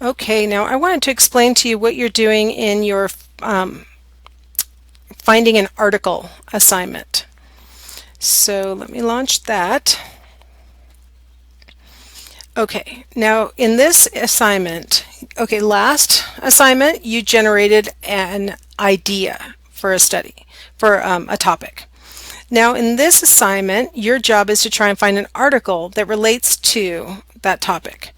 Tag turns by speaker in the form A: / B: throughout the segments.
A: Okay, now I wanted to explain to you what you're doing in your finding an article assignment. So let me launch that. Okay, now in this assignment, last assignment you generated an idea for a study, for a topic. Now in this assignment, your job is to try and find an article that relates to that topic.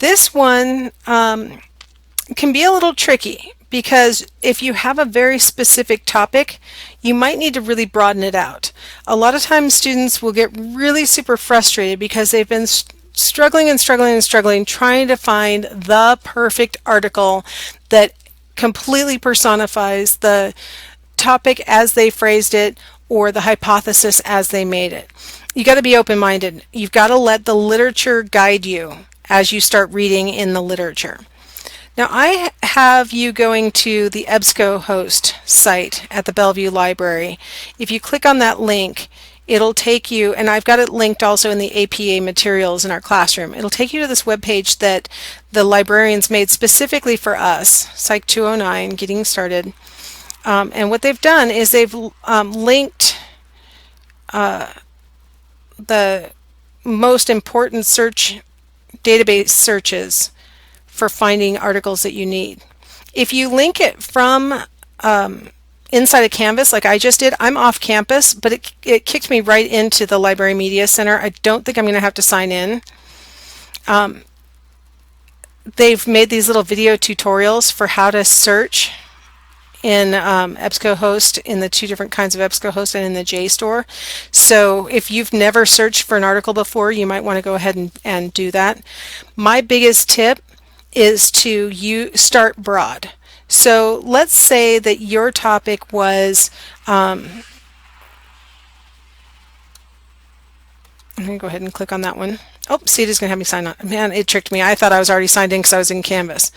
A: This one can be a little tricky because if you have a very specific topic, you might need to really broaden it out. A lot of times students will get really super frustrated because they've been struggling and struggling and struggling trying to find the perfect article that completely personifies the topic as they phrased it or the hypothesis as they made it. You got to be open-minded. You've got to let the literature guide you as you start reading in the literature. Now I have you going to the EBSCOhost site at the Bellevue Library. If you click on that link, it'll take you, and I've got it linked also in the APA materials in our classroom. It'll take you to this webpage that the librarians made specifically for us, Psych 209, Getting Started. And what they've done is they've linked the most important database searches for finding articles that you need. If you link it from inside of Canvas like I just did, I'm off campus, but it kicked me right into the Library Media Center. I don't think I'm going to have to sign in. They've made these little video tutorials for how to search in EBSCOhost, in the two different kinds of EBSCOhost and in the JSTOR. So if you've never searched for an article before, you might want to go ahead and do that. My biggest tip is to start broad. So let's say that your topic was, I'm going to go ahead and click on that one. Oh, see, it is going to have me sign on. Man, it tricked me. I thought I was already signed in because I was in Canvas.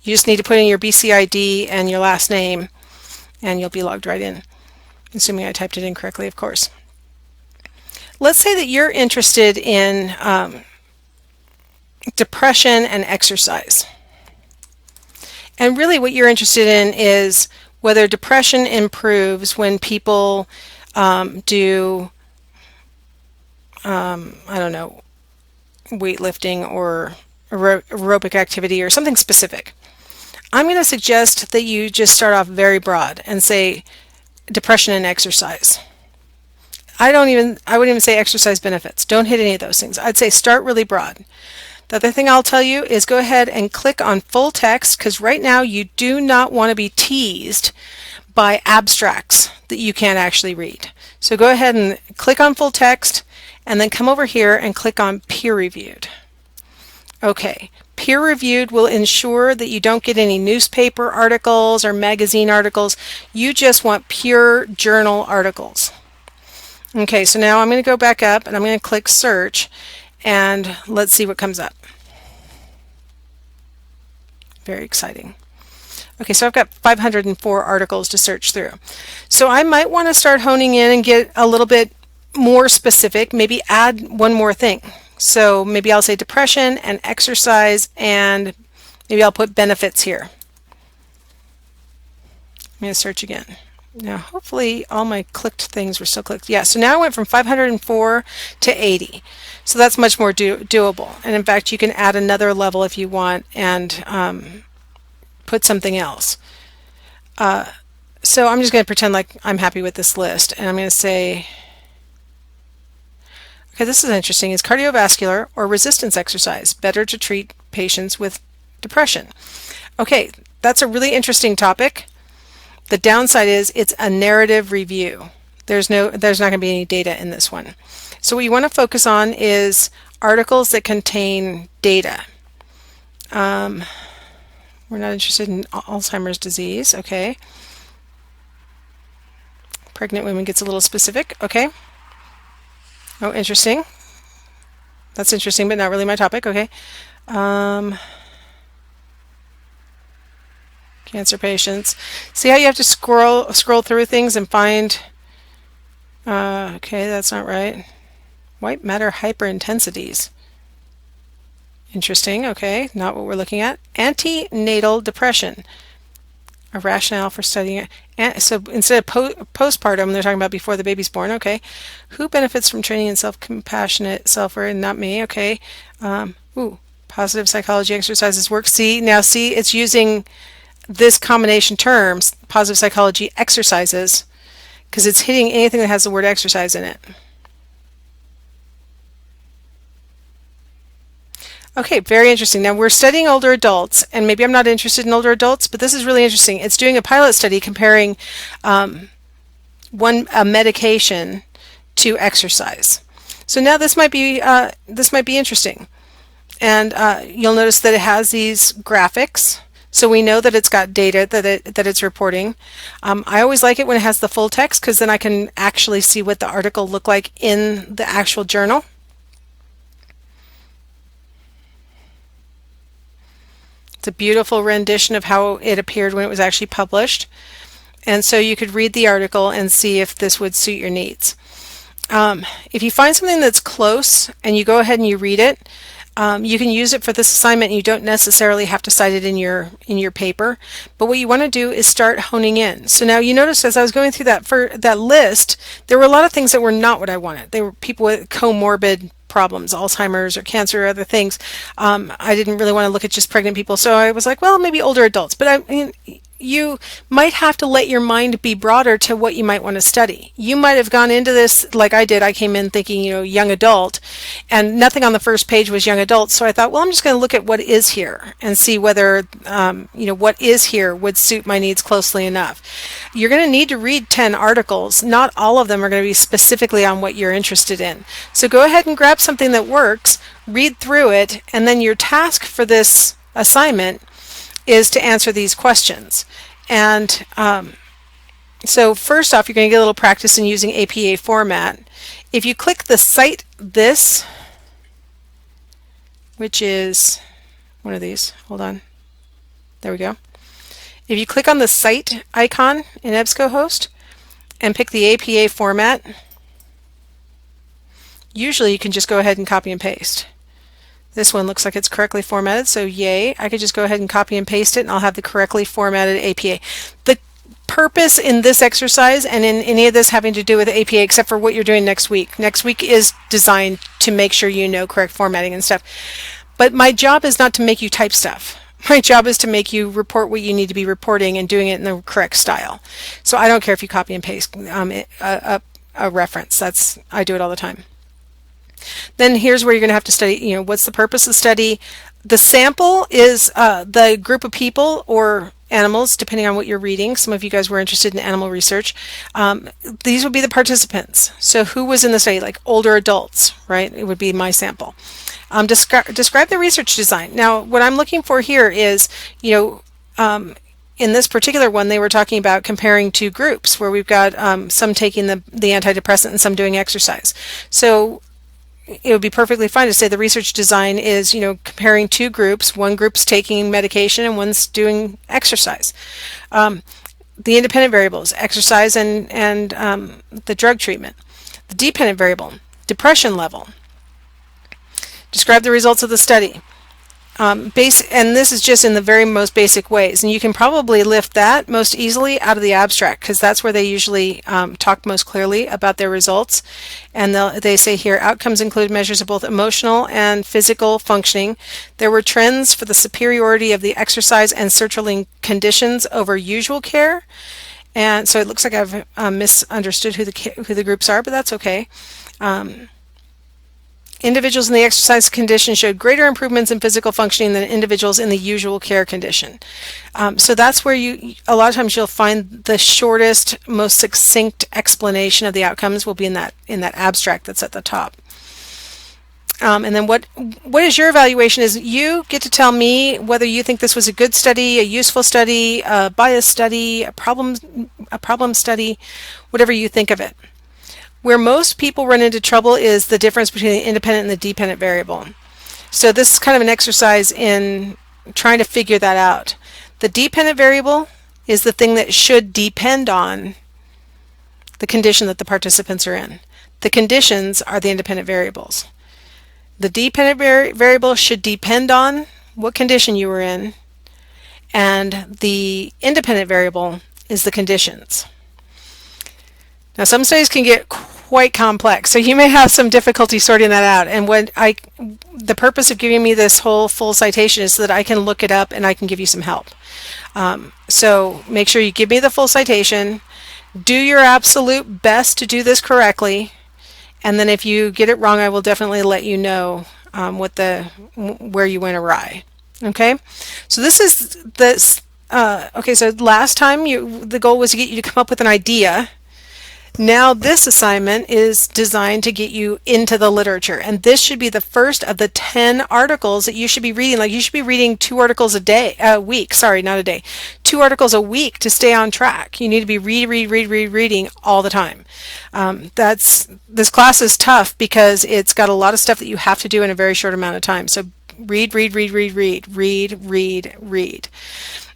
A: You just need to put in your BCID and your last name, and you'll be logged right in, assuming I typed it in correctly, of course. Let's say that you're interested in depression and exercise. And really what you're interested in is whether depression improves when people do, I don't know, weightlifting or aerobic activity or something specific. I'm going to suggest that you just start off very broad and say depression and exercise. I wouldn't even say exercise benefits. Don't hit any of those things. I'd say start really broad. The other thing I'll tell you is go ahead and click on full text, because right now you do not want to be teased by abstracts that you can't actually read. So go ahead and click on full text and then come over here and click on peer reviewed. Okay, peer reviewed will ensure that you don't get any newspaper articles or magazine articles. You just want pure journal articles. Okay, so now I'm going to go back up and I'm going to click search and let's see what comes up. Very exciting. Okay, so I've got 504 articles to search through. So I might want to start honing in and get a little bit more specific, maybe add one more thing. So maybe I'll say depression and exercise, and maybe I'll put benefits here. I'm going to search again. Now hopefully all my clicked things were still clicked. Yeah, so now I went from 504 to 80. So that's much more doable. And in fact, you can add another level if you want and put something else. So I'm just going to pretend like I'm happy with this list, and I'm going to say, okay, this is interesting. Is cardiovascular or resistance exercise better to treat patients with depression? Okay, that's a really interesting topic. The downside is it's a narrative review. There's not going to be any data in this one. So what you want to focus on is articles that contain data. We're not interested in Alzheimer's disease. Okay. Pregnant women gets a little specific. Okay. Oh, interesting. That's interesting, but not really my topic. Okay. Cancer patients. See how you have to scroll through things and find. Okay, that's not right. White matter hyperintensities. Interesting. Okay, not what we're looking at. Antenatal depression, a rationale for studying it. And so instead of postpartum, they're talking about before the baby's born. Okay, who benefits from training in self-compassionate self-worth? Not me. Okay. Positive psychology exercises work. See, it's using this combination terms, positive psychology exercises, because it's hitting anything that has the word exercise in it. Okay, very interesting. Now we're studying older adults, and maybe I'm not interested in older adults, but this is really interesting. It's doing a pilot study comparing a medication to exercise. So now this might be interesting, and you'll notice that it has these graphics. So we know that it's got data that it's reporting. I always like it when it has the full text because then I can actually see what the article looked like in the actual journal. It's a beautiful rendition of how it appeared when it was actually published. And so you could read the article and see if this would suit your needs. If you find something that's close and you go ahead and you read it, you can use it for this assignment. You don't necessarily have to cite it in your paper, but what you want to do is start honing in. So now you notice as I was going through that list, there were a lot of things that were not what I wanted. They were people with comorbid problems, Alzheimer's or cancer or other things. I didn't really want to look at just pregnant people, so I was like, well, maybe older adults. But I mean, you might have to let your mind be broader to what you might want to study. You might have gone into this like I did. I came in thinking, young adult, and nothing on the first page was young adult. So I thought, well, I'm just going to look at what is here and see whether, what is here would suit my needs closely enough. You're going to need to read 10 articles. Not all of them are going to be specifically on what you're interested in. So go ahead and grab something that works, read through it, and then your task for this assignment is to answer these questions. And so first off, you're going to get a little practice in using APA format. If you click the Cite This, which is one of these, hold on, there we go. If you click on the Cite icon in EBSCOhost and pick the APA format, usually you can just go ahead and copy and paste. This one looks like it's correctly formatted, so yay. I could just go ahead and copy and paste it and I'll have the correctly formatted APA. The purpose in this exercise and in any of this having to do with APA, except for what you're doing next week. Next week is designed to make sure you know correct formatting and stuff. But my job is not to make you type stuff. My job is to make you report what you need to be reporting and doing it in the correct style. So I don't care if you copy and paste a reference. I do it all the time. Then here's where you're going to have to study, what's the purpose of the study. The sample is the group of people or animals, depending on what you're reading. Some of you guys were interested in animal research. These would be the participants. So who was in the study? Like older adults, right? It would be my sample. Describe the research design. Now, what I'm looking for here is, in this particular one, they were talking about comparing two groups where we've got some taking the antidepressant and some doing exercise. So it would be perfectly fine to say the research design is, comparing two groups. One group's taking medication and one's doing exercise. The independent variables, exercise and the drug treatment. The dependent variable, depression level. Describe the results of the study. And this is just in the very most basic ways, and you can probably lift that most easily out of the abstract because that's where they usually talk most clearly about their results. And they say here, outcomes include measures of both emotional and physical functioning. There were trends for the superiority of the exercise and sertraline conditions over usual care. And so it looks like I've misunderstood who the groups are, but that's okay. Individuals in the exercise condition showed greater improvements in physical functioning than individuals in the usual care condition. So that's where a lot of times you'll find the shortest, most succinct explanation of the outcomes will be in that abstract that's at the top. And then what is your evaluation is you get to tell me whether you think this was a good study, a useful study, a biased study, a problem study, whatever you think of it. Where most people run into trouble is the difference between the independent and the dependent variable. So this is kind of an exercise in trying to figure that out. The dependent variable is the thing that should depend on the condition that the participants are in. The conditions are the independent variables. The dependent variable should depend on what condition you were in, and the independent variable is the conditions. Now some studies can get quite complex, so you may have some difficulty sorting that out, and the purpose of giving me this whole full citation is so that I can look it up and I can give you some help. So make sure you give me the full citation, do your absolute best to do this correctly, and then if you get it wrong, I will definitely let you know where you went awry. Okay, so this is this. Okay, so last time the goal was to get you to come up with an idea. Now this assignment is designed to get you into the literature, and this should be the first of the 10 articles that you should be reading. Like, you should be reading 2 articles a week. Sorry, not a day. 2 articles a week to stay on track. You need to be reading all the time. This class is tough because it's got a lot of stuff that you have to do in a very short amount of time. So read.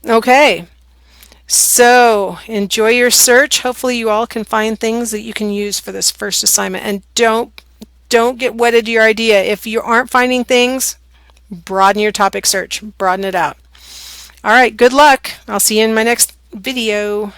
A: Okay. So enjoy your search. Hopefully you all can find things that you can use for this first assignment, and don't get wedded to your idea. If you aren't finding things, broaden your topic search, broaden it out. All right, good luck. I'll see you in my next video.